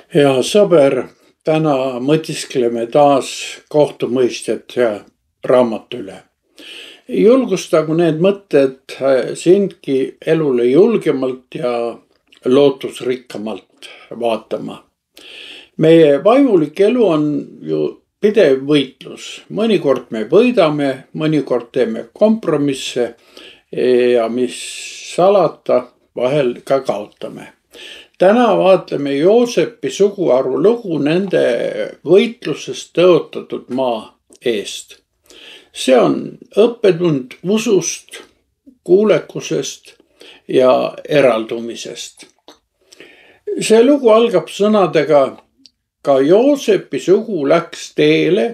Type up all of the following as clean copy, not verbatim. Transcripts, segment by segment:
Hea sõber, täna mõtiskleme taas kohtumõistjat ja raamatu üle. Julgustagu need mõtted sindki elule julgemalt ja lootusrikkamalt vaatama. Meie vaimulik elu on ju pidev võitlus. Mõnikord me võidame, mõnikord teeme kompromisse ja mis salata, vahel ka kaotame. Täna vaatleme Joosepi suguharu lugu nende võitlusest tõotatud maa eest. See on õppetund usust, kuulekusest ja eraldumisest. See lugu algab sõnadega: ka Joosepi sugu läks teele,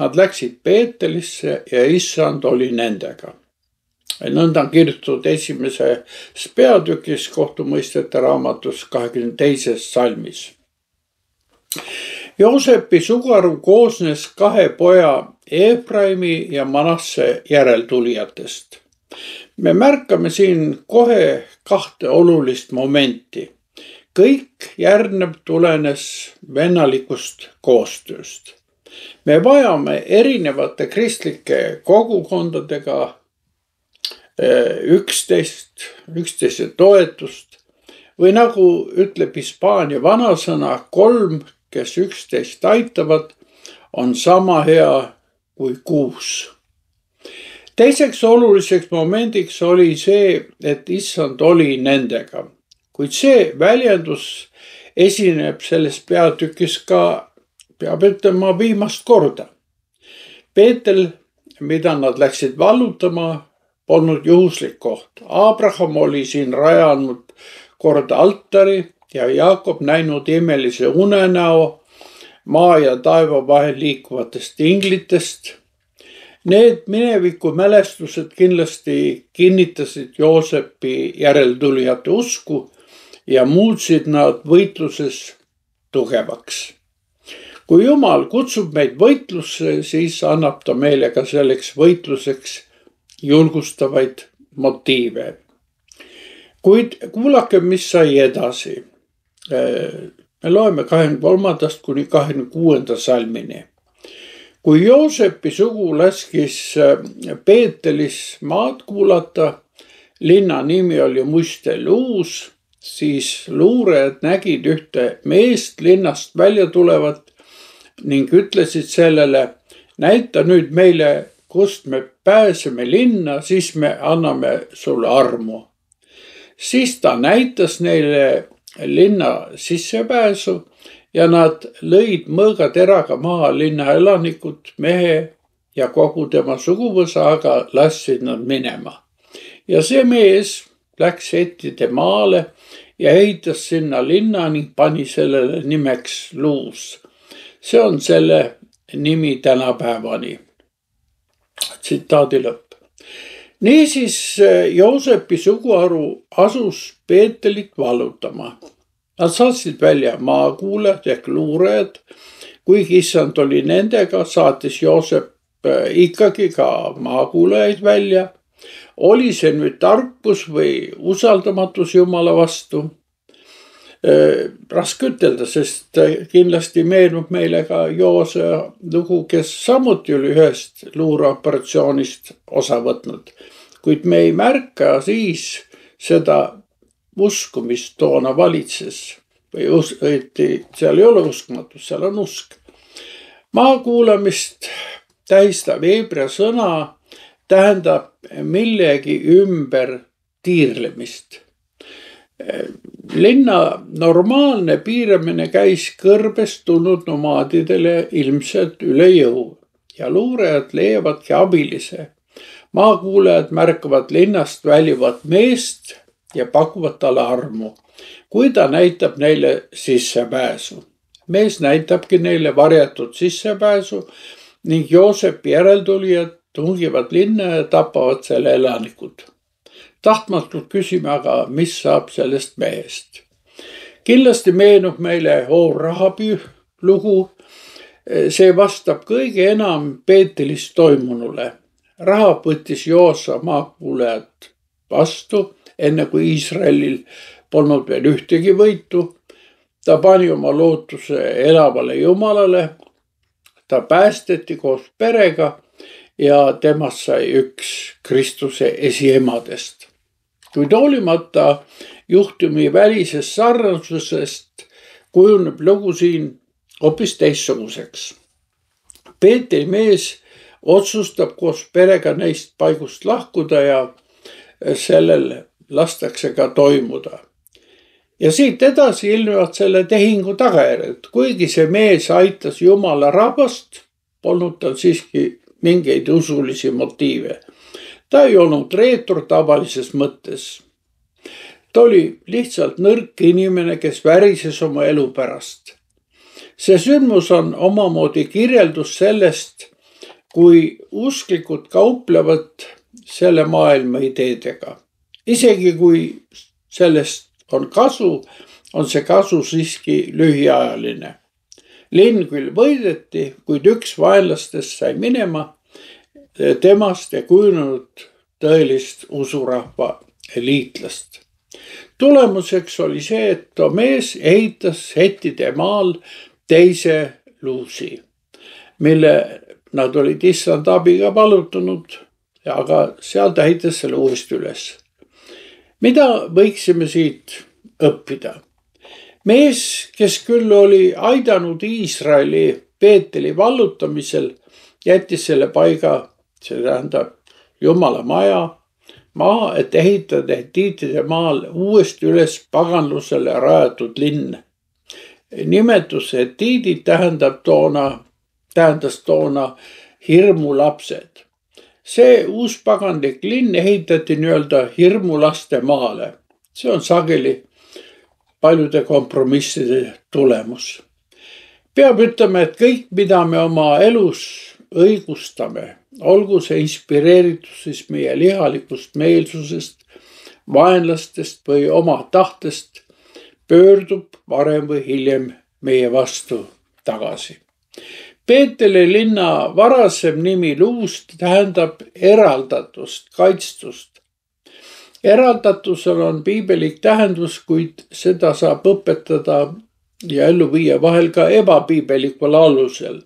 nad läksid Peetelisse ja issand oli nendega. Nõnda on kirjutatud esimeses peatükis kohtumõistjate raamatus 22. salmis. Joosepi suguharu koosnes 2 poja Efraimi ja Manasse järeltulijatest. Me märkame siin kohe 2 olulist momenti. Kõik järgnev tulenes vennalikust koostööst. Me vajame erinevate kristlike kogukondadega üksteise toetust või nagu ütleb Hispaania vanasõna, 3, kes üksteist aitavad, on sama hea kui 6. Teiseks oluliseks momendiks oli see, et issand oli nendega, kuid see väljendus esineb selles peatükis ka, peab ütlema, viimast korda. Peetel, mida nad läksid vallutama, polnud juhuslik koht. Abraham oli siin rajanud kord altari ja Jaakob näinud imelise unenäo maa ja taeva vahel liikuvatest inglitest. Need mineviku mälestused kindlasti kinnitasid Joosepi järeltulijate usku ja muutsid nad võitluses tugevaks. Kui Jumal kutsub meid võitlusse, siis annab ta meile ka selleks võitluseks julgustavaid motiive. Kuid kuulake, mis sai edasi. Me loeme 23. kuni 26. salmini. Kui Joosepi sugu laskis Peetelis maad kuulata, linna nimi oli muiste Luus, siis luurajad nägid ühte meest linnast välja tulevat ning ütlesid sellele: näita nüüd meile, kust me pääseme linna, siis me anname sulle armu. Siis ta näitas neile linna sissepääsu ja nad lõid mõõgateraga maha linna elanikud, mehe ja kogu tema suguvõsa, aga lasid nad minema. Ja see mees läks Hettide maale ja ehitas sinna linna ning pani sellele nimeks Luus. See on selle nimi tänapäevani. Tsitaadi lõpp. Niisiis Joosepi suguharu asus Peetelit vallutama. Nad saatsid välja maakuulajad ehk luurajad. Kuigi issand oli nendega, saatis Joosep ikkagi ka maakuulajaid välja. Oli see nüüd tarkus või usaldamatus Jumala vastu? Raske ütelda, sest kindlasti meenub meile ka Joose lugu, kes samuti oli ühest luureoperatsioonist osa võtnud. Kuid me ei märka siis seda usku, mis toona valitses. Seal ei ole uskmatus, seal on usk. Maakuulamist tähistab heebrea sõna, tähendab millegi ümber tiirlemist. Linna normaalne piiramine käis kõrbest tulnud nomaadidele ilmselt üle jõu ja luurajad leiavadki abilise. Maakuulajad märkavad linnast väljuvat meest ja pakuvad talle armu, kui ta näitab neile sissepääsu. Mees näitabki neile varjatud sissepääsu ning Joosepi järeltulijad tungivad linna ja tapavad selle elanikud. Tahtmatult küsime aga, mis saab sellest mehest. Kindlasti meenub meile Rahabi lugu. See vastab kõige enam Peetelis toimunule. Rahab võttis Joosa maakuulajad vastu, enne kui Iisraelil polnud veel ühtegi võitu. ta pani oma lootuse elavale Jumalale, ta päästeti koos perega ja temast sai üks Kristuse esiemadest. Kuid hoolimata juhtumi välisest sarnasusest kujuneb lugu siin hoopis teistsuguseks. Peetri mees otsustab koos perega neist paigust lahkuda ja sellel lastakse ka toimuda. Ja siit edasi ilmnevad selle tehingu tagajärjed. Kuigi see mees aitas Jumala rahvast, polnud tal siiski mingeid usulisi motiive. Ta ei olnud reetur tavalises mõttes. Ta oli lihtsalt nõrk inimene, kes värises oma elu pärast. See sündmus on omamoodi kirjeldus sellest, kui usklikud kauplevad selle maailma ideedega. Isegi kui sellest on kasu, on see kasu siiski lühiajaline. Linn küll võideti, kuid üks vaenlastest sai minema, temast ei kujunenud tõelist usurahva liitlast. Tulemuseks oli see, et too mees ehitas hettide maal teise luusi, mille nad olid issand abiga vallutanud, aga seal ta ehitas selle uuesti üles. Mida võiksime siit õppida? Mees, kes küll oli aidanud Iisraeli Peeteli vallutamisel, jättis selle paiga, see tähendab Jumala maja, maha, et ehitada hetiitide maal uuesti üles paganlusele rajatud linn. Nimetus hetiidid tähendas toona hirmulapsed. See uuspaganlik linn ehitati nii-öelda hirmulaste maale. See on sageli paljude kompromisside tulemus. Peab ütlema, et kõik, mida me oma elus õigustame, olgu see inspireeritud siis meie lihalikust meelsusest, vaenlastest või oma tahtest, pöördub varem või hiljem meie vastu tagasi. Peeteli linna varasem nimi Luust tähendab eraldatust, kaitstust. Eraldatusel on piibelik tähendus, kuid seda saab õpetada ja ellu viia vahel ka ebapiibelikul alusel.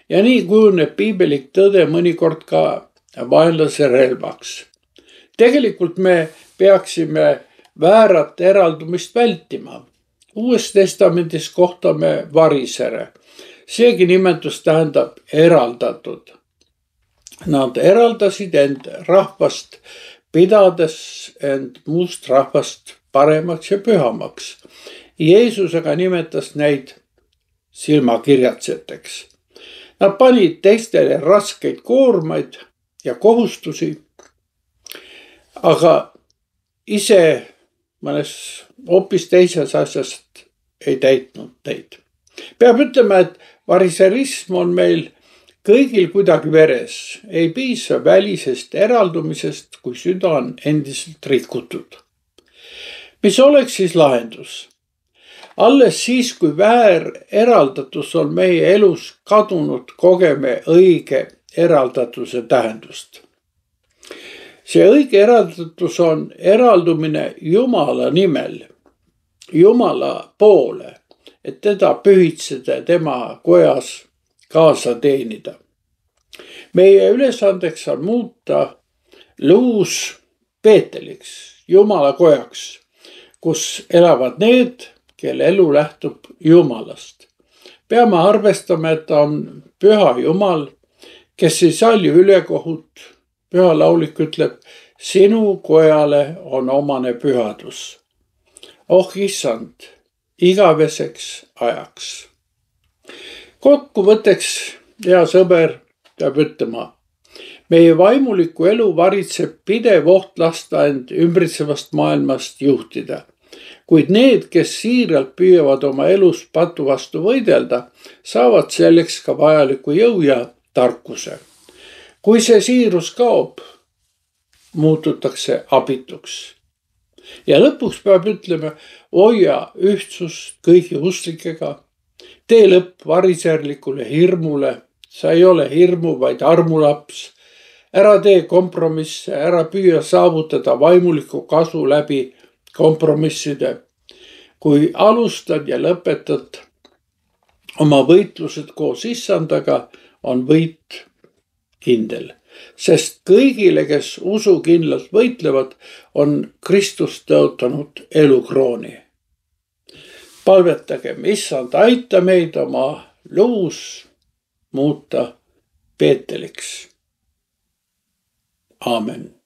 Ja nii kujuneb piibelik tõde mõnikord ka vaenlase relvaks. Tegelikult me peaksime väärat eraldumist vältima. Uues testamendis kohtame varisere. Seegi nimetus tähendab eraldatud. Nad eraldasid end rahvast, pidades end muust rahvast paremaks ja pühamaks. Jeesus aga nimetas neid silmakirjatseteks. Nad panid teistele raskeid koormaid ja kohustusi, aga ise mõnes hoopis teises asjast ei täitnud neid. Peab ütlema, et variserism on meil kõigil kuidagi veres. Ei piisa välisest eraldumisest, kui süda on endiselt rikutud. Mis oleks siis lahendus? Alles siis, kui väär eraldatus on meie elus kadunud, kogeme õige eraldatuse tähendust. See õige eraldatus on eraldumine Jumala nimel, Jumala poole, et teda pühitseda, tema kojas kaasa teenida. Meie ülesandeks on muuta Luus Peeteliks, Jumala kojaks, kus elavad need, kelle elu lähtub Jumalast. Peame arvestama, et ta on püha Jumal, kes ei salli ülekohut. Püha laulik ütleb, sinu kojale on omane pühadus. Oh issand, igaveseks ajaks. Kokkuvõtteks, hea sõber, peab ütlema, meie vaimuliku elu varitseb pidev oht lasta end ümbritsevast maailmast juhtida. Kuid need, kes siiralt püüavad oma elus patu vastu võidelda, saavad selleks ka vajaliku jõu ja tarkuse. Kui see siirus kaob, muututakse abituks. Ja lõpuks peab ütlema, hoia ühtsust kõigi usklikega, tee lõpp variserlikule hirmule, sa ei ole hirmu, vaid armulaps, ära tee kompromisse, ära püüa saavutada vaimulikku kasu läbi kompromisside. kui alustad ja lõpetad oma võitlused koos Issandaga, on võit kindel. Sest kõigile, kes usukindlalt võitlevad, on Kristus tõotanud elukrooni. Palvetagem, Issand, aita meid oma luus muuta peeteliks. Aamen.